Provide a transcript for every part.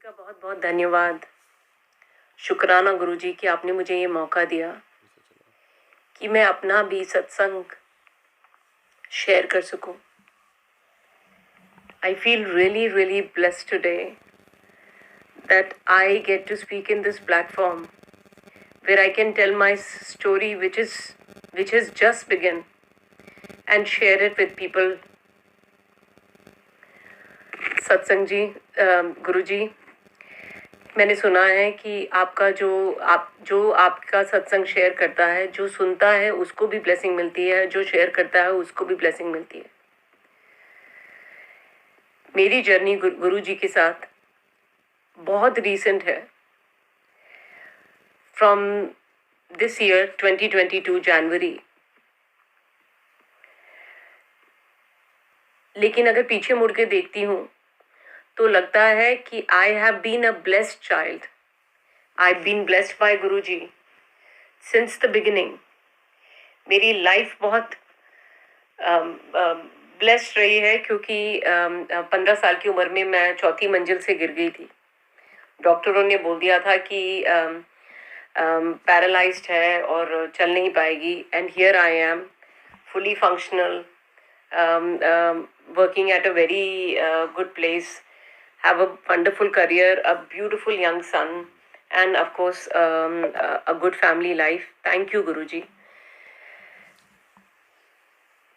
का बहुत बहुत धन्यवाद। शुक्राना गुरुजी कि आपने मुझे ये मौका दिया कि मैं अपना भी सत्संग शेयर कर सकूं। I feel really, really blessed today that I get to speak in this platform where I can tell my story, which has just begun, and share it with people. सत्संग जी, गुरु जी, मैंने सुना है कि आपका सत्संग शेयर करता है, जो सुनता है उसको भी ब्लेसिंग मिलती है, जो शेयर करता है उसको भी ब्लेसिंग मिलती है। मेरी जर्नी गुरु जी के साथ बहुत रीसेंट है। फ्रॉम दिस ईयर 2022 जनवरी। लेकिन अगर पीछे मुड़ के देखती हूँ तो लगता है कि I have been a blessed child. I have been blessed by Guru ji since the beginning. मेरी लाइफ बहुत ब्लेस्ड रही है क्योंकि 15 साल की उम्र में मैं चौथी मंजिल से गिर गई थी। डॉक्टरों ने बोल दिया था कि पैरालाइज्ड है और चल नहीं पाएगी, and here I am fully functional, working at a very good place, have a wonderful career, a beautiful young son, and of course a good family life. Thank you Guruji.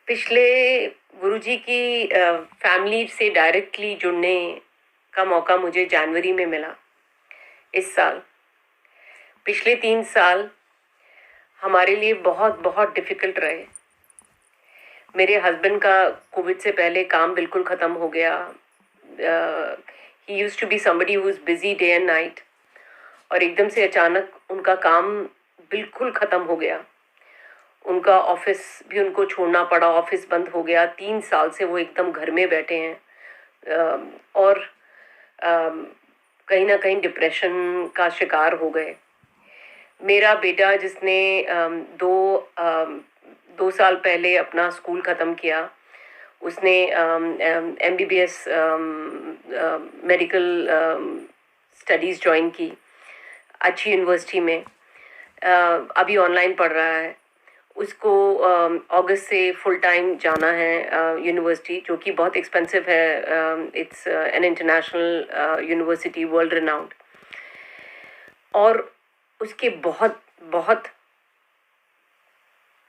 पिछले गुरुजी की family से directly जुड़ने का मौका मुझे जनवरी में मिला इस साल। पिछले 3 साल हमारे लिए बहुत बहुत डिफ़िकल्ट रहे। मेरे हस्बैंड का कोविड से पहले काम बिल्कुल ख़त्म हो गया। He used to be somebody who is busy day and night, और एकदम से अचानक उनका काम बिल्कुल ख़त्म हो गया। उनका ऑफिस भी उनको छोड़ना पड़ा, ऑफिस बंद हो गया। 3 साल से वो एकदम घर में बैठे हैं और कहीं ना कहीं डिप्रेशन का शिकार हो गए। मेरा बेटा जिसने 2 साल पहले अपना स्कूल ख़त्म किया, उसने MBBS मेडिकल स्टडीज़ ज्वाइन की अच्छी यूनिवर्सिटी में। अभी ऑनलाइन पढ़ रहा है। उसको अगस्त से फुल टाइम जाना है यूनिवर्सिटी, जो कि बहुत एक्सपेंसिव है। It's an international university, world renowned, और उसके बहुत बहुत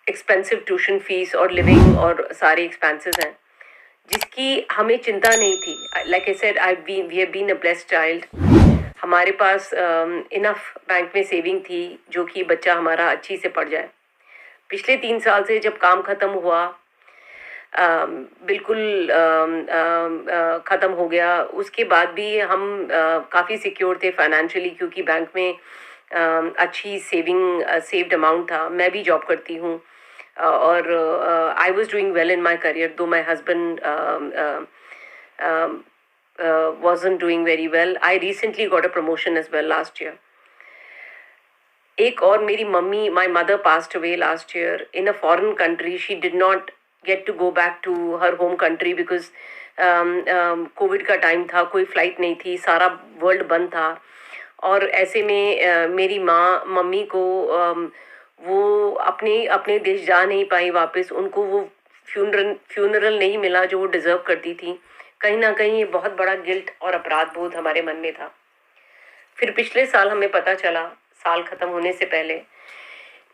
एक्सपेंसिव ट्यूशन फीस और लिविंग और सारे एक्सपेंसेस हैं, जिसकी हमें चिंता नहीं थी। Like I said, we have been a blessed child. हमारे पास इनफ बैंक में सेविंग थी जो कि बच्चा हमारा अच्छी से पढ़ जाए। पिछले 3 साल से जब काम ख़त्म हुआ, बिल्कुल ख़त्म हो गया, उसके बाद भी हम काफ़ी सिक्योर थे फाइनेंशियली, क्योंकि बैंक में अच्छी सेव्ड अमाउंट था। मैं भी जॉब करती हूँ और I was doing well in my career, though my husband wasn't doing very well. I recently got a promotion as well last year. एक और मेरी mummy, my mother passed away last year in a foreign country. She did not get to go back to her home country because Covid का time था, कोई flight नहीं थी, सारा world बंद था। और ऐसे में मेरी मम्मी को वो अपने देश जा नहीं पाई वापस। उनको वो फ्यूनरल नहीं मिला जो वो डिज़र्व करती थी। कहीं ना कहीं ये बहुत बड़ा गिल्ट और अपराध बोध हमारे मन में था। फिर पिछले साल हमें पता चला, साल ख़त्म होने से पहले,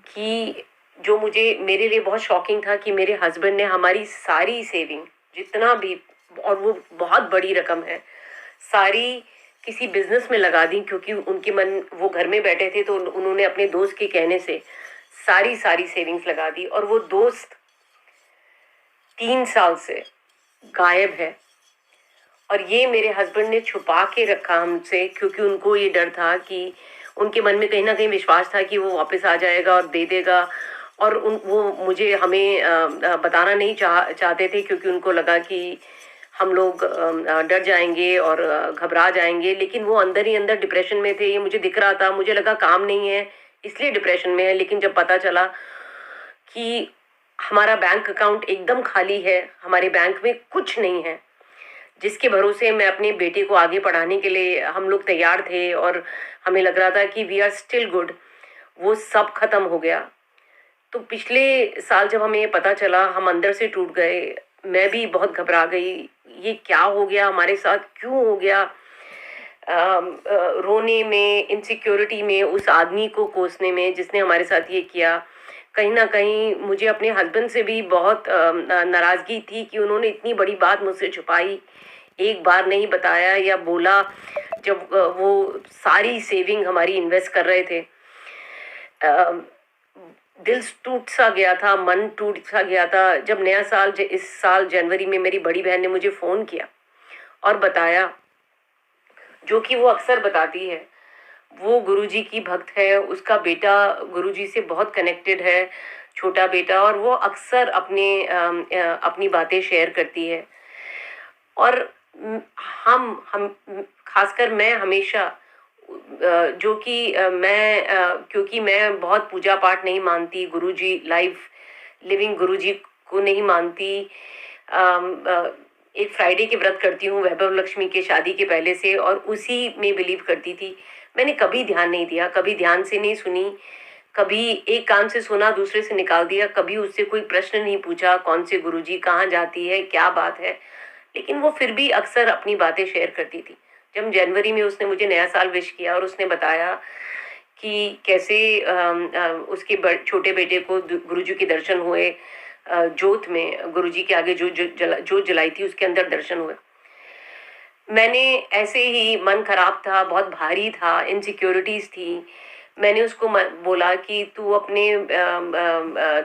कि जो मेरे लिए बहुत शॉकिंग था कि मेरे हस्बैंड ने हमारी सारी सेविंग, जितना भी, और वो बहुत बड़ी रकम है, सारी किसी बिजनेस में लगा दी। क्योंकि वो घर में बैठे थे तो उन्होंने अपने दोस्त के कहने से सारी सेविंग्स लगा दी। और वो दोस्त 3 साल से गायब है, और ये मेरे हस्बैंड ने छुपा के रखा हमसे, क्योंकि उनको ये डर था कि उनके मन में कहीं ना कहीं विश्वास था कि वो वापस आ जाएगा और दे देगा। और वो हमें बताना नहीं चाहते थे, क्योंकि उनको लगा कि हम लोग डर जाएंगे और घबरा जाएंगे। लेकिन वो अंदर ही अंदर डिप्रेशन में थे, ये मुझे दिख रहा था। मुझे लगा काम नहीं है इसलिए डिप्रेशन में है। लेकिन जब पता चला कि हमारा बैंक अकाउंट एकदम खाली है, हमारे बैंक में कुछ नहीं है, जिसके भरोसे मैं अपने बेटे को आगे पढ़ाने के लिए हम लोग तैयार थे और हमें लग रहा था कि वी आर स्टिल गुड, वो सब खत्म हो गया। तो पिछले साल जब हमें ये पता चला हम अंदर से टूट गए। मैं भी बहुत घबरा गई, ये क्या हो गया हमारे साथ, क्यों हो गया। रोने में, इनसिक्योरिटी में, उस आदमी को कोसने में जिसने हमारे साथ ये किया। कहीं ना कहीं मुझे अपने हस्बैंड से भी बहुत नाराज़गी थी कि उन्होंने इतनी बड़ी बात मुझसे छुपाई, एक बार नहीं बताया या बोला जब वो सारी सेविंग हमारी इन्वेस्ट कर रहे थे। अ, दिल टूट सा गया था, मन टूट सा गया था जब नया साल इस साल जनवरी में मेरी बड़ी बहन ने मुझे फ़ोन किया और बताया, जो कि वो अक्सर बताती है। वो गुरुजी की भक्त है, उसका बेटा गुरुजी से बहुत कनेक्टेड है, छोटा बेटा, और वो अक्सर अपनी बातें शेयर करती है। और हम खासकर मैं हमेशा जो कि क्योंकि मैं बहुत पूजा पाठ नहीं मानती, गुरुजी लाइफ लिविंग गुरुजी को नहीं मानती। एक फ्राइडे के व्रत करती हूँ वैभव लक्ष्मी के शादी के पहले से, और उसी में बिलीव करती थी। मैंने कभी ध्यान नहीं दिया, कभी ध्यान से नहीं सुनी, कभी एक कान से सुना दूसरे से निकाल दिया, कभी उससे कोई प्रश्न नहीं पूछा कौन से गुरुजी, कहाँ जाती है, क्या बात है। लेकिन वो फिर भी अक्सर अपनी बातें शेयर करती थी। जब जनवरी में उसने मुझे नया साल विश किया और उसने बताया कि कैसे उसके छोटे बेटे को गुरुजी के दर्शन हुए, जोत में गुरुजी के आगे जोत जलाई थी, उसके अंदर दर्शन हुए। मैंने ऐसे ही, मन खराब था, बहुत भारी था, इनसिक्योरिटीज थी। मैंने उसको बोला कि तू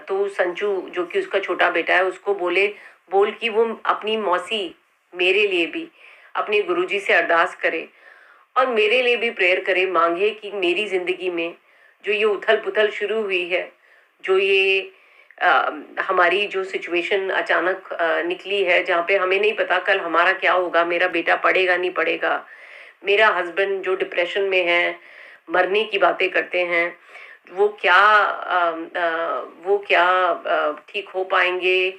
तू संजू, जो कि उसका छोटा बेटा है, उसको बोल कि वो अपनी मौसी मेरे लिए भी अपने गुरुजी से अरदास करे और मेरे लिए भी प्रेयर करे, मांगे कि मेरी जिंदगी में जो ये उथल पुथल शुरू हुई है, जो ये हमारी जो सिचुएशन अचानक निकली है, जहाँ पे हमें नहीं पता कल हमारा क्या होगा, मेरा बेटा पढ़ेगा नहीं पढ़ेगा, मेरा हस्बैंड जो डिप्रेशन में है, मरने की बातें करते हैं, वो क्या ठीक हो पाएंगे,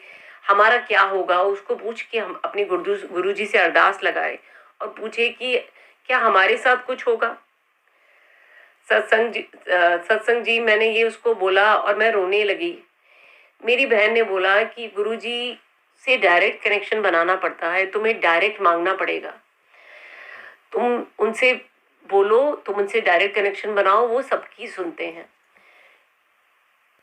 हमारा क्या होगा, उसको पूछ के हम अपने गुरुजी से अरदास लगाए और पूछे कि क्या हमारे साथ कुछ होगा। सत्संग जी मैंने ये उसको बोला और मैं रोने लगी। मेरी बहन ने बोला कि गुरुजी से डायरेक्ट कनेक्शन बनाना पड़ता है, तुम्हें डायरेक्ट मांगना पड़ेगा, तुम उनसे बोलो, तुम उनसे डायरेक्ट कनेक्शन बनाओ, वो सबकी सुनते हैं।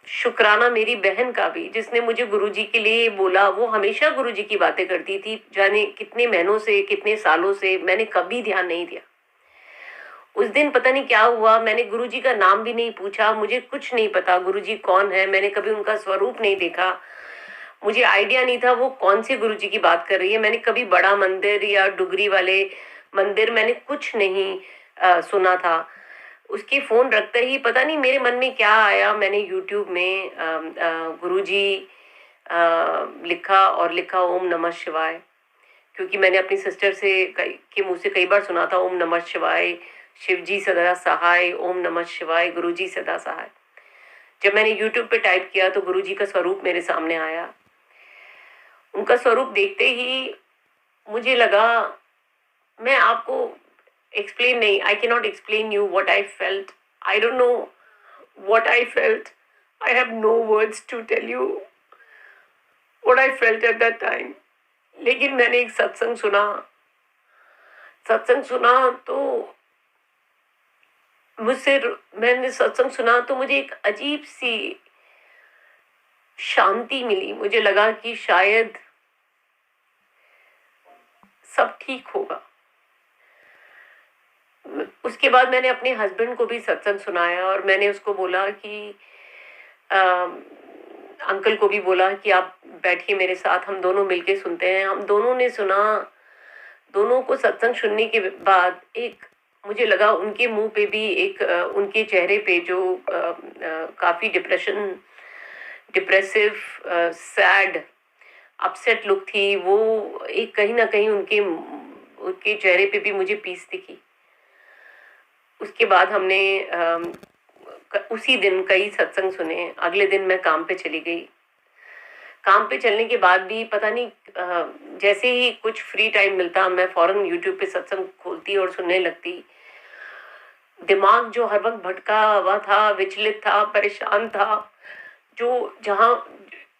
शुक्राना मेरी बहन का भी, जिसने मुझे गुरुजी के लिए बोला। वो हमेशा गुरुजी की बातें करती थी, जाने कितने महीनों से, कितने सालों से, मैंने कभी ध्यान नहीं दिया। उस दिन पता नहीं क्या हुआ, मैंने गुरुजी का नाम भी नहीं पूछा, मुझे कुछ नहीं पता गुरुजी कौन है, मैंने कभी उनका स्वरूप नहीं देखा, मुझे आइडिया नहीं था वो कौन से गुरुजी की बात कर रही है। मैंने कभी बड़ा मंदिर या डुगरी वाले मंदिर, मैंने कुछ नहीं सुना था। उसके फोन रखते ही पता नहीं मेरे मन में क्या आया, मैंने यूट्यूब में गुरुजी लिखा और लिखा ओम नमः शिवाय, क्योंकि मैंने अपनी सिस्टर के मुंह से कई बार सुना था ओम नमः शिवाय, शिवजी सदा सहाय, ओम नमः शिवाय, गुरुजी सदा सहाय। जब मैंने यूट्यूब पे टाइप किया तो गुरुजी का स्वरूप मेरे सामने आया। उनका स्वरूप देखते ही मुझे लगा, मैं आपको एक्सप्लेन नहीं, I can not explain you what I felt, I don't know what I felt, I have no words to tell you what I felt at that time. लेकिन मैंने एक सत्संग सुना तो मैंने सत्संग सुना तो मुझे एक अजीब सी शांति मिली। मुझे लगा कि शायद सब ठीक होगा। उसके बाद मैंने अपने हस्बैंड को भी सत्संग सुनाया और मैंने उसको बोला कि अंकल को भी बोला कि आप बैठिए मेरे साथ, हम दोनों मिलके सुनते हैं। हम दोनों ने सुना। दोनों को सत्संग सुनने के बाद एक मुझे लगा उनके मुंह पे भी एक उनके चेहरे पे जो काफी डिप्रेसिव, सैड, अपसेट लुक थी, वो एक कहीं ना कहीं उनके चेहरे पे भी मुझे पीस दिखी। उसके बाद हमने उसी दिन कई सत्संग सुने। अगले दिन मैं काम पे चली गई। काम पे चलने के बाद भी पता नहीं जैसे ही कुछ फ्री टाइम मिलता मैं फौरन यूट्यूब पे सत्संग खोलती और सुनने लगती। दिमाग जो हर वक्त भटका हुआ था, विचलित था, परेशान था, जो जहाँ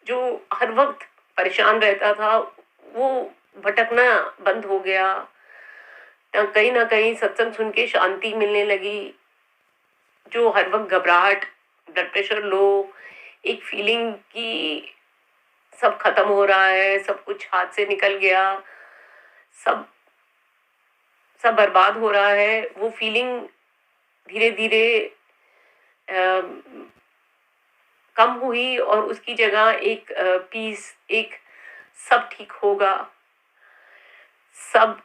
जो हर वक्त परेशान रहता था, वो भटकना बंद हो गया। कहीं ना कहीं सत्संग सुन के शांति मिलने लगी। जो हर वक्त घबराहट, ब्लड प्रेशर लो, एक फीलिंग कि सब खत्म हो रहा है, सब कुछ हाथ से निकल गया, सब सब बर्बाद हो रहा है, वो फीलिंग धीरे धीरे कम हुई और उसकी जगह एक पीस, एक सब ठीक होगा, सब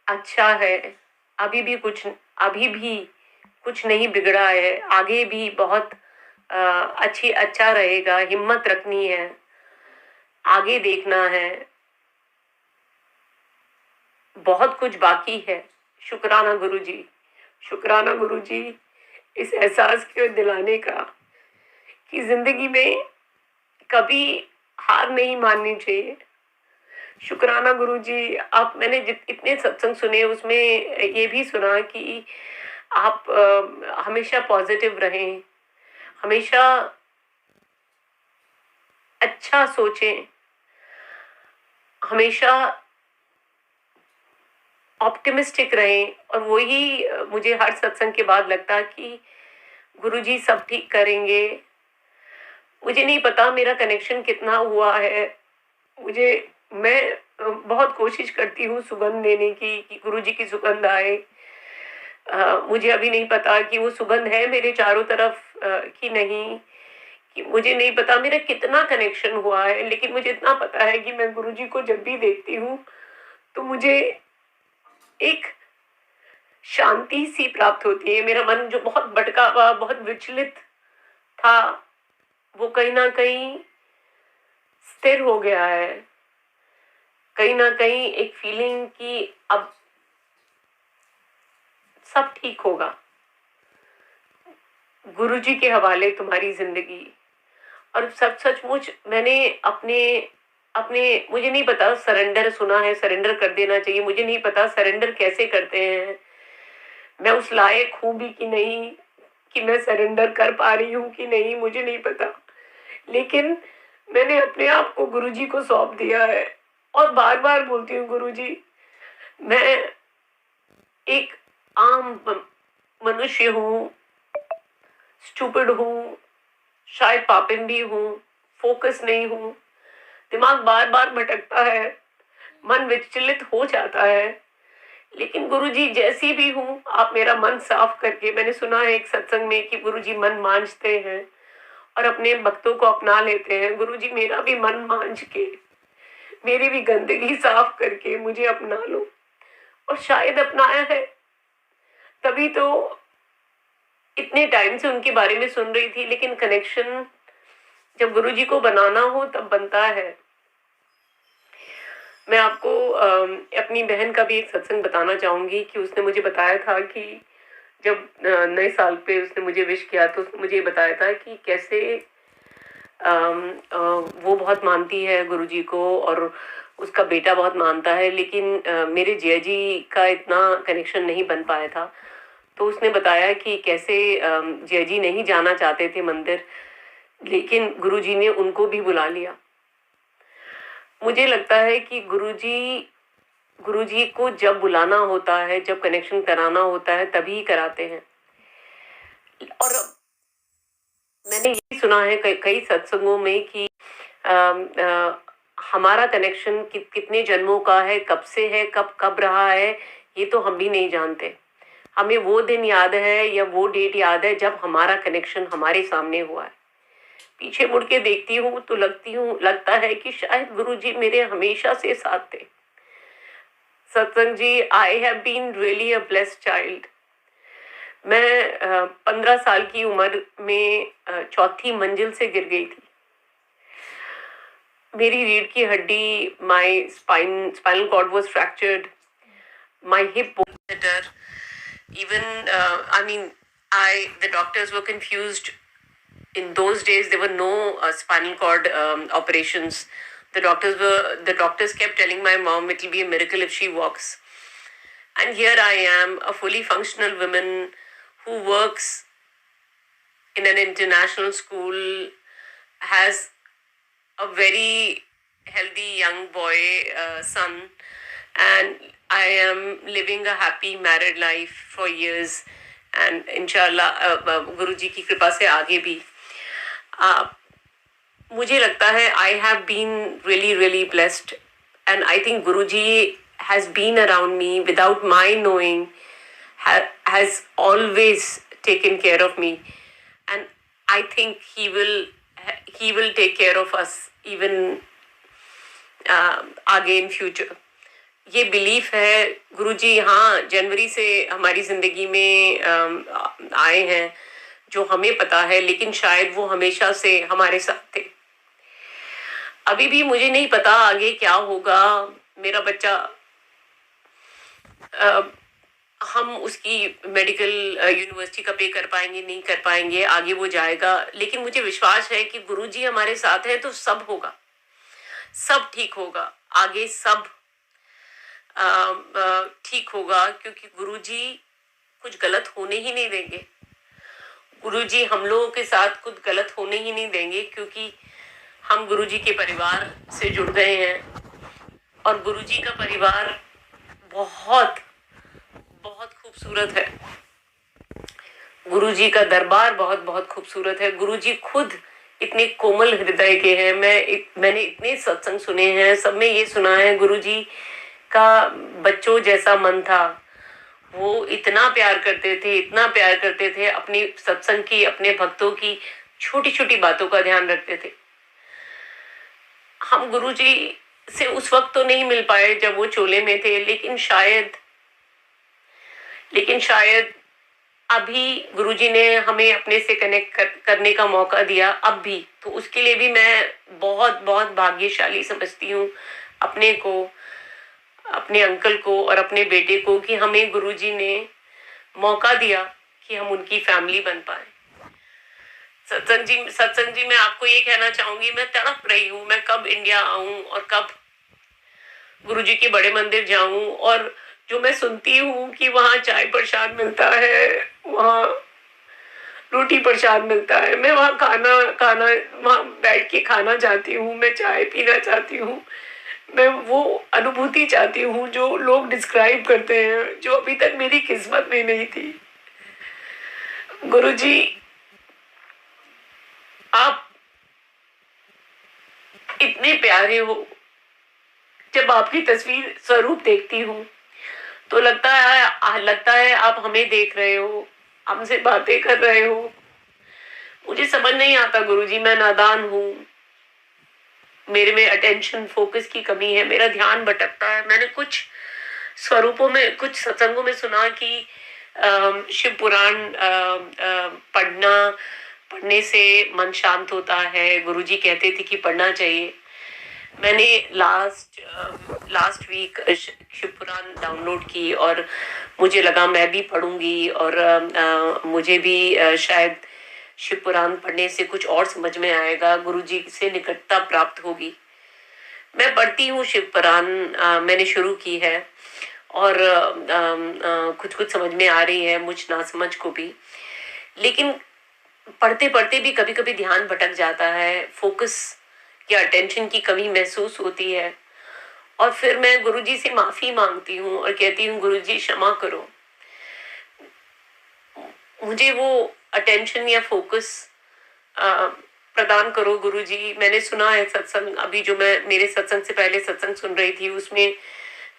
अच्छा है, अभी भी कुछ नहीं बिगड़ा है, आगे भी बहुत अच्छा रहेगा, हिम्मत रखनी है, आगे देखना है, बहुत कुछ बाकी है। शुक्राना गुरुजी, शुक्राना गुरुजी, इस एहसास को दिलाने का कि जिंदगी में कभी हार नहीं माननी चाहिए। शुक्राना गुरुजी, आप मैंने इतने सत्संग सुने उसमें ये भी सुना कि आप हमेशा पॉजिटिव रहें, हमेशा अच्छा सोचें, हमेशा ऑप्टिमिस्टिक रहें। और वही मुझे हर सत्संग के बाद लगता कि गुरुजी सब ठीक करेंगे। मुझे नहीं पता मेरा कनेक्शन कितना हुआ है, मैं बहुत कोशिश करती हूँ सुगंध देने की कि गुरुजी की सुगंध आए। मुझे अभी नहीं पता कि वो सुगंध है मेरे चारों तरफ कि नहीं, कि मुझे नहीं पता मेरा कितना कनेक्शन हुआ है, लेकिन मुझे इतना पता है कि मैं गुरुजी को जब भी देखती हूँ तो मुझे एक शांति सी प्राप्त होती है। मेरा मन जो बहुत भटका हुआ, बहुत विचलित था, वो कहीं ना कहीं स्थिर हो गया है। कहीं ना कहीं एक फीलिंग कि अब सब ठीक होगा। गुरुजी के हवाले तुम्हारी जिंदगी। और सचमुच मैंने अपने अपने मुझे नहीं पता, सरेंडर सुना है, सरेंडर कर देना चाहिए, मुझे नहीं पता सरेंडर कैसे करते हैं, मैं उस लायक हूं भी कि नहीं, कि मैं सरेंडर कर पा रही हूँ कि नहीं, मुझे नहीं पता। लेकिन मैंने अपने आप को गुरुजी को सौंप दिया है और बार बार बोलती हूँ, गुरुजी मैं एक आम मनुष्य हूँ, स्टूपिड हूँ, शायद पापिन भी हूँ, फोकस नहीं हूँ, दिमाग बार बार भटकता है, मन विचलित हो जाता है। लेकिन गुरुजी जैसी भी हूँ, आप मेरा मन साफ करके, मैंने सुना है एक सत्संग में कि गुरुजी मन मांझते हैं और अपने भक्तों को अपना लेते हैं। गुरुजी मेरा भी मन मांझ के, मेरी भी गंदगी साफ करके मुझे अपना लो। और शायद अपनाया है, तभी तो इतने टाइम से उनके बारे में सुन रही थी। लेकिन कनेक्शन जब गुरुजी को बनाना हो तब बनता है। मैं आपको अपनी बहन का भी एक सत्संग बताना चाहूंगी कि उसने मुझे बताया था कि जब नए साल पे उसने मुझे विश किया तो उसने मुझे बताया था कि कैसे वो बहुत मानती है गुरुजी को और उसका बेटा बहुत मानता है, लेकिन मेरे जिया जी का इतना कनेक्शन नहीं बन पाया था। तो उसने बताया कि कैसे जिया जी नहीं जाना चाहते थे मंदिर, लेकिन गुरुजी ने उनको भी बुला लिया। मुझे लगता है कि गुरुजी को जब बुलाना होता है, जब कनेक्शन कराना होता है, तभी कराते हैं। और मैंने ये सुना है कई सत्संगों में कि हमारा कनेक्शन कितने जन्मों का है, कब से है, कब कब रहा है, ये तो हम भी नहीं जानते। हमें वो दिन याद है या वो डेट याद है जब हमारा कनेक्शन हमारे सामने हुआ है। पीछे मुड़ के देखती हूँ तो लगता है कि शायद गुरुजी मेरे हमेशा से साथ थे। Satsang ji, I have been really a blessed child. मैं 15 साल की उम्र में चौथी मंजिल से गिर गई थी। मेरी रीढ़ की हड्डी, my spinal cord was fractured, my hip even I mean the doctors were confused. In those days there were no spinal cord operations, The doctors kept telling my mom it will be a miracle if she walks. And here I am, a fully functional woman who works in an international school, has a very healthy young boy, son, and I am living a happy married life for years. And inshallah, गुरु जी की कृपा से आगे भी. मुझे लगता है I have been really blessed, and I think Guruji has been around me without my knowing, has always taken care of me, and I think he will take care of us even आगे in future. ये belief है. गुरुजी हाँ जनवरी से हमारी जिंदगी में आए हैं जो हमें पता है, लेकिन शायद वो हमेशा से हमारे साथ थे. अभी भी मुझे नहीं पता आगे क्या होगा. मेरा बच्चा हम उसकी मेडिकल यूनिवर्सिटी का पे कर पाएंगे नहीं कर पाएंगे, आगे वो जाएगा, लेकिन मुझे विश्वास है कि गुरुजी हमारे साथ हैं तो सब होगा, सब ठीक होगा, आगे सब ठीक होगा, क्योंकि गुरुजी कुछ गलत होने ही नहीं देंगे. गुरुजी हम लोगों के साथ कुछ गलत होने ही नहीं देंगे, क्योंकि हम गुरुजी के परिवार से जुड़ गए हैं और गुरुजी का परिवार बहुत बहुत खूबसूरत है. गुरुजी का दरबार बहुत बहुत खूबसूरत है. गुरुजी खुद इतने कोमल हृदय के हैं. मैंने इतने सत्संग सुने हैं, सब में ये सुना है गुरुजी का बच्चों जैसा मन था. वो इतना प्यार करते थे, इतना प्यार करते थे, अपनी सत्संग की, अपने भक्तों की छोटी छोटी बातों का ध्यान रखते थे. हम गुरुजी से उस वक्त तो नहीं मिल पाए जब वो चोले में थे, लेकिन शायद अभी गुरुजी ने हमें अपने से कनेक्ट करने का मौका दिया अब भी, तो उसके लिए भी मैं बहुत बहुत भाग्यशाली समझती हूँ अपने को, अपने अंकल को और अपने बेटे को, कि हमें गुरुजी ने मौका दिया कि हम उनकी फैमिली बन पाए. सत्संग जी मैं आपको ये कहना चाहूंगी, मैं तड़प रही हूँ मैं कब इंडिया आऊं और कब गुरुजी के बड़े मंदिर जाऊं. और जो मैं सुनती हूँ कि वहाँ चाय प्रसाद मिलता है, वहाँ रोटी प्रसाद मिलता है, मैं वहाँ खाना वहाँ बैठ के खाना चाहती हूँ, मैं चाय पीना चाहती हूँ, मैं वो अनुभूति चाहती हूँ जो लोग डिस्क्राइब करते हैं, जो अभी तक मेरी किस्मत में नहीं थी. गुरुजी आप इतने प्यारे हो. जब आपकी तस्वीर स्वरूप देखती हूँ तो लगता है आप हमें देख रहे हो, हमसे बातें कर रहे हो. मुझे समझ नहीं आता गुरुजी, मैं नादान हूँ, मेरे में अटेंशन फोकस की कमी है, मेरा ध्यान भटकता है. मैंने कुछ स्वरूपों में, कुछ सत्संगों में सुना कि शिव पुराण पढ़ने से मन शांत होता है. गुरुजी कहते थे कि पढ़ना चाहिए. मैंने लास्ट वीक शिव पुराण डाउनलोड की और मुझे लगा मैं भी पढ़ूंगी और मुझे भी शायद शिव पुराण पढ़ने से कुछ और समझ में आएगा, गुरुजी से निकटता प्राप्त होगी. मैं पढ़ती हूँ शिव पुराण, मैंने शुरू की है और कुछ समझ में आ रही है, मुझ ना समझ को भी, लेकिन पढ़ते पढ़ते भी कभी कभी ध्यान भटक जाता है, फोकस या अटेंशन की कमी महसूस होती है. और फिर मैं गुरुजी से माफी मांगती हूँ और कहती हूँ गुरुजी क्षमा करो, मुझे वो अटेंशन या फोकस प्रदान करो. गुरुजी मैंने सुना है सत्संग, अभी जो मैं मेरे सत्संग से पहले सत्संग सुन रही थी उसमें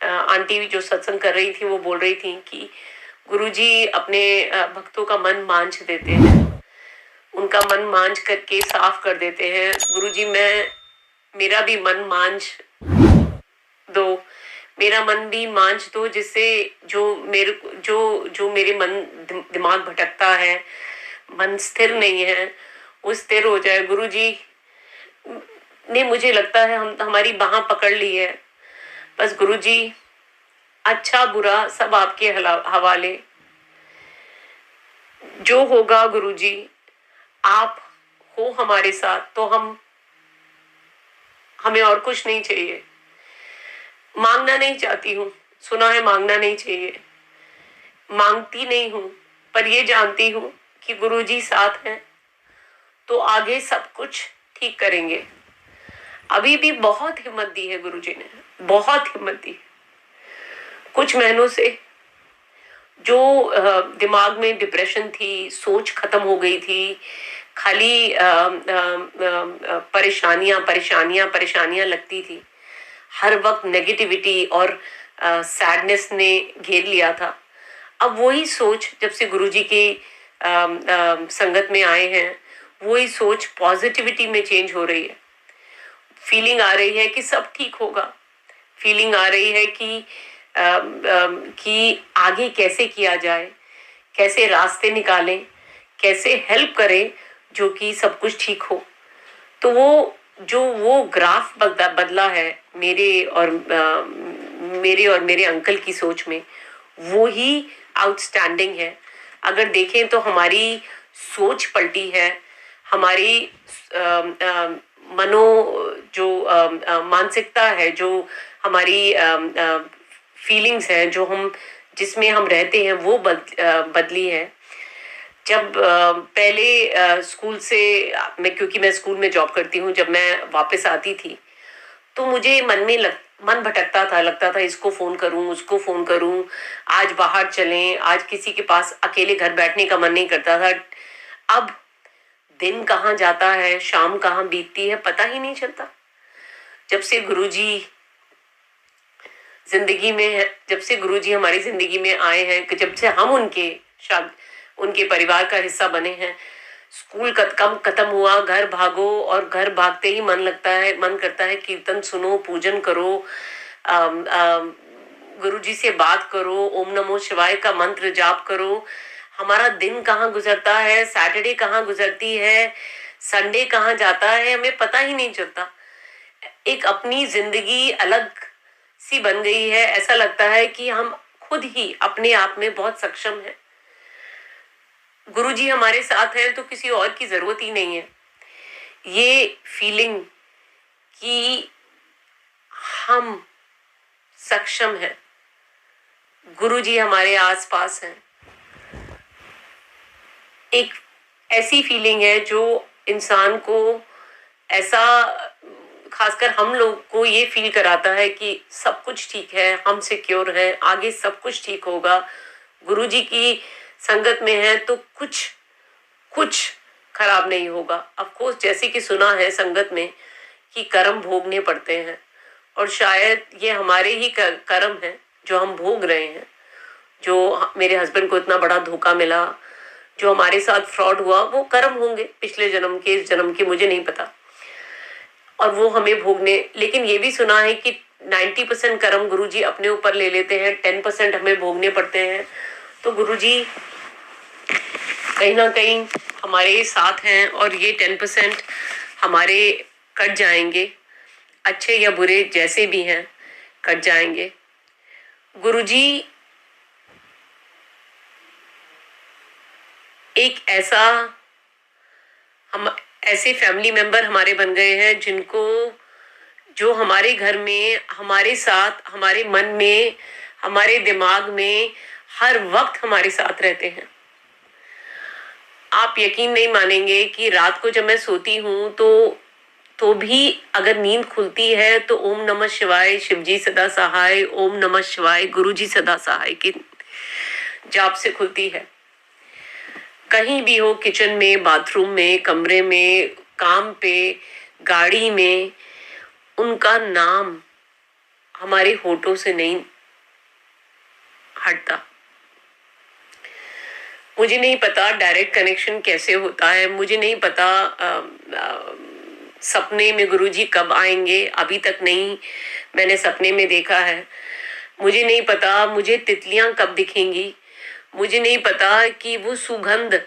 आंटी जो सत्संग कर रही थी वो बोल रही थी कि गुरुजी अपने भक्तों का मन मांझ देते हैं, उनका मन मांझ करके साफ कर देते हैं. गुरुजी मेरा भी मन मांझ दो, मेरा मन भी मांझ दो, जिससे जो मेरे मन दिमाग भटकता है, मन स्थिर नहीं है, वो स्थिर हो जाए. गुरुजी ने मुझे लगता है हमारी बाह पकड़ ली है. बस गुरुजी अच्छा बुरा सब आपके हवाले, जो होगा गुरुजी आप हो हमारे साथ तो हम हमें और कुछ नहीं चाहिए। मांगना नहीं चाहती हूँ, सुना है मांगना नहीं चाहिए, मांगती नहीं हूँ, पर ये जानती हूँ कि गुरुजी साथ हैं तो आगे सब कुछ ठीक करेंगे। अभी भी बहुत हिम्मत दी है गुरुजी ने, बहुत हिम्मत दी। कुछ महीनों से जो दिमाग में डिप्रेशन थी, सोच खत्म हो गई थी, खाली परेशानियां परेशानियां परेशानियां लगती थी, हर वक्त नेगेटिविटी और सैडनेस ने घेर लिया था। अब वही सोच जब से गुरुजी की संगत में आए हैं, वही सोच पॉजिटिविटी में चेंज हो रही है। फीलिंग आ रही है कि सब ठीक होगा, फीलिंग आ रही है कि आगे कैसे किया जाए, कैसे रास्ते निकालें, कैसे हेल्प करें जो कि सब कुछ ठीक हो। तो वो ग्राफ बदला है मेरे और मेरे अंकल की सोच में, वो ही आउटस्टैंडिंग है। अगर देखें तो हमारी सोच पलटी है, हमारी अ, अ, मनो जो मानसिकता है, जो हमारी फीलिंग्स है, जो हम जिसमें हम रहते हैं, वो बदली है। जब पहले स्कूल से क्योंकि मैं स्कूल में जॉब करती हूँ, जब मैं वापस आती थी तो मुझे मन भटकता था, लगता था इसको फोन करूं, उसको फोन करूं, आज बाहर चलें, आज किसी के पास अकेले घर बैठने का मन नहीं करता था। अब दिन कहाँ जाता है, शाम कहाँ बीतती है, पता ही नहीं चलता। जब से गुरुजी जिंदगी में है, जब से गुरुजी हमारी जिंदगी में आए हैं, कि जब से हम उनके परिवार का हिस्सा बने हैं, स्कूल कम खत्म हुआ, घर भागो, और घर भागते ही मन करता है कीर्तन सुनो, पूजन करो, गुरुजी से बात करो, ओम नमो शिवाय का मंत्र जाप करो। हमारा दिन कहाँ गुजरता है, सैटरडे कहाँ गुजरती है, संडे कहाँ जाता है, हमें पता ही नहीं चलता। एक अपनी जिंदगी अलग सी बन गई है। ऐसा लगता है कि हम खुद ही अपने आप में बहुत सक्षम हैं। गुरुजी हमारे साथ हैं तो किसी और की जरूरत ही नहीं है। ये फीलिंग कि हम सक्षम हैं, गुरुजी हमारे आसपास हैं, एक ऐसी फीलिंग है जो इंसान को ऐसा, खासकर हम लोग को ये फील कराता है कि सब कुछ ठीक है, हम सिक्योर हैं, आगे सब कुछ ठीक होगा। गुरुजी की संगत में है तो कुछ कुछ खराब नहीं होगा। ऑफ कोर्स, जैसे कि सुना है संगत में कि कर्म भोगने पड़ते हैं, और शायद ये हमारे ही कर्म हैं जो हम भोग रहे हैं। जो मेरे हस्बैंड को इतना बड़ा धोखा मिला, जो हमारे साथ फ्रॉड हुआ, वो कर्म होंगे पिछले जन्म के, इस जन्म के मुझे नहीं पता, और वो हमें भोगने। लेकिन ये भी सुना है कि 90% कर्म गुरुजी अपने ऊपर ले लेते हैं, 10% हमें भोगने पड़ते हैं। तो गुरुजी कहीं ना कहीं हमारे साथ हैं, और ये 10% हमारे कट जाएंगे, अच्छे या बुरे जैसे भी हैं कट जाएंगे। गुरुजी एक हम ऐसे फैमिली मेंबर हमारे बन गए हैं जिनको, जो हमारे घर में, हमारे साथ, हमारे मन में, हमारे दिमाग में हर वक्त हमारे साथ रहते हैं। आप यकीन नहीं मानेंगे कि रात को जब मैं सोती हूँ तो भी अगर नींद खुलती है तो ओम नमः शिवाय, शिवजी सदा सहाय, ओम नमः शिवाय, गुरुजी सदा सहाय के जाप से खुलती है। कहीं भी हो, किचन में, बाथरूम में, कमरे में, काम पे, गाड़ी में, उनका नाम हमारे होठों से नहीं हटता। मुझे नहीं पता डायरेक्ट कनेक्शन कैसे होता है, मुझे नहीं पता सपने में गुरुजी कब आएंगे, अभी तक नहीं मैंने सपने में देखा है। मुझे नहीं पता मुझे तितलियां कब दिखेंगी, मुझे नहीं पता कि वो सुगंध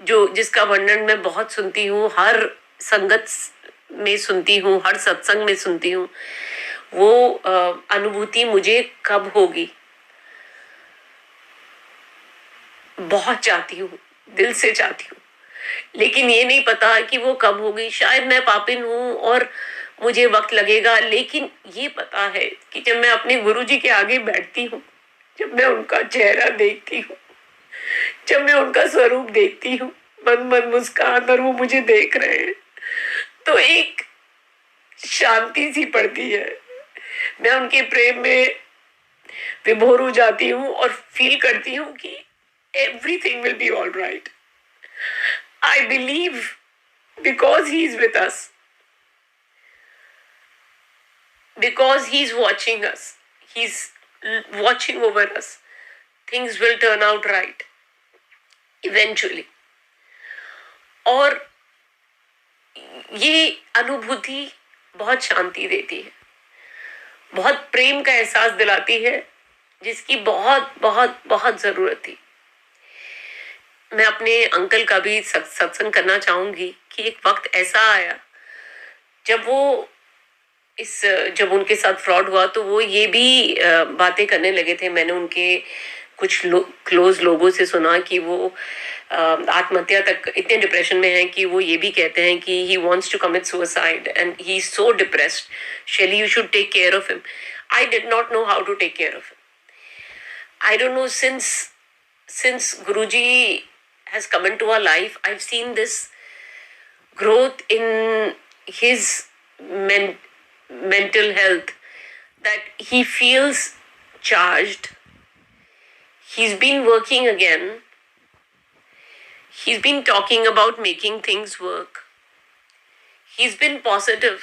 जो जिसका वर्णन मैं बहुत सुनती हूँ, हर संगत में सुनती हूँ, हर सत्संग में सुनती हूँ, वो अनुभूति मुझे कब होगी। बहुत चाहती हूँ, दिल से चाहती हूँ, लेकिन ये नहीं पता कि वो कब होगी। शायद मैं पापिन हूँ और मुझे वक्त लगेगा, लेकिन ये पता है कि जब मैं अपने गुरुजी के आगे बैठती हूँ, जब मैं उनका चेहरा देखती हूँ, जब मैं उनका स्वरूप देखती हूँ, मन मन मुस्कान, और वो मुझे देख रहे हैं, तो एक शांति सी पड़ती है। मैं उनके प्रेम में विभोर हो जाती हूँ और फील करती हूँ कि everything will be all right. I believe because he is with us, because he's watching us, he's watching over us, things will turn out right eventually. और ये अनुभूति बहुत शांति देती है, बहुत प्रेम का एहसास दिलाती है, जिसकी बहुत बहुत बहुत जरूरत थी। मैं अपने अंकल का भी सत्संग करना चाहूंगी कि एक वक्त ऐसा आया जब वो जब उनके साथ फ्रॉड हुआ तो वो ये भी बातें करने लगे थे। मैंने उनके कुछ क्लोज लोगों से सुना कि वो आत्महत्या तक इतने डिप्रेशन में हैं कि वो ये भी कहते हैं कि he wants to commit suicide and he is so depressed. Shelly, you should take care of him. I did not know how to take care of him. I don't know, since Guruji has come into our life, I've seen this growth in his mental health, that he feels charged. He's been working again. He's been talking about making things work. He's been positive.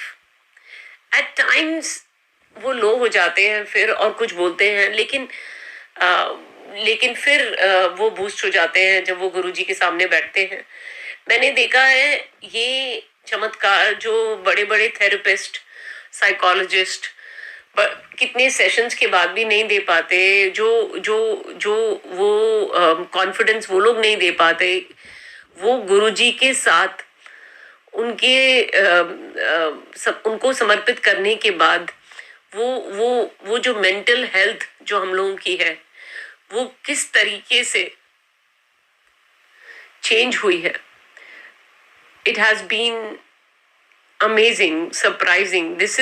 At times वो लो हो जाते हैं फिर और कुछ बोलते हैं, लेकिन फिर वो बूस्ट हो जाते हैं जब वो गुरुजी के सामने बैठते हैं। मैंने देखा है ये चमत्कार जो बड़े बड़े थेरेपिस्ट, साइकोलॉजिस्ट कितने सेशंस के बाद भी नहीं दे पाते, जो वो कॉन्फिडेंस वो लोग नहीं दे पाते, वो गुरुजी के साथ उनको समर्पित करने के बाद वो जो मेंटल हेल्थ जो हम लोगों की है वो किस तरीके से चेंज हुई है। It has been amazing, surprising. This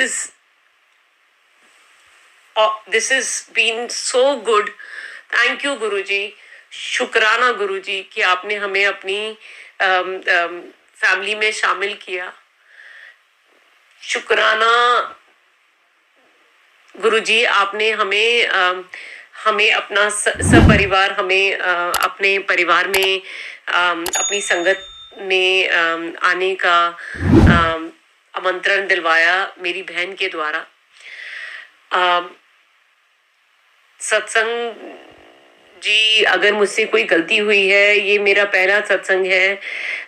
is been so good. Thank you Guruji, शुक्राना गुरुजी कि आपने हमें अपनी फैमिली में शामिल किया। शुक्राना गुरुजी, आपने हमें अपना सपरिवार, हमें अपने परिवार में अपनी संगत में आने का आमंत्रण दिलवाया मेरी बहन के द्वारा। सत्संग जी, अगर मुझसे कोई गलती हुई है, ये मेरा पहला सत्संग है,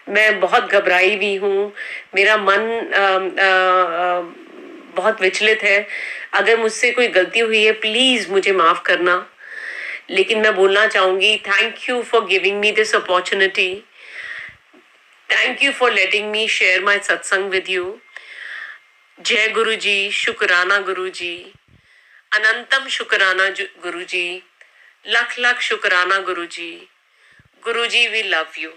मैं बहुत घबराई हुई हूँ, मेरा मन बहुत विचलित है। अगर मुझसे कोई गलती हुई है प्लीज मुझे माफ करना। लेकिन मैं बोलना चाहूंगी, thank you for giving me this opportunity, thank you for letting me share my सत्संग विद यू। जय गुरु जी, शुक्राना गुरु जी, अनंतम शुक्राना गुरु जी, लख लख शुक्राना गुरु जी। गुरु जी, वी लव यू।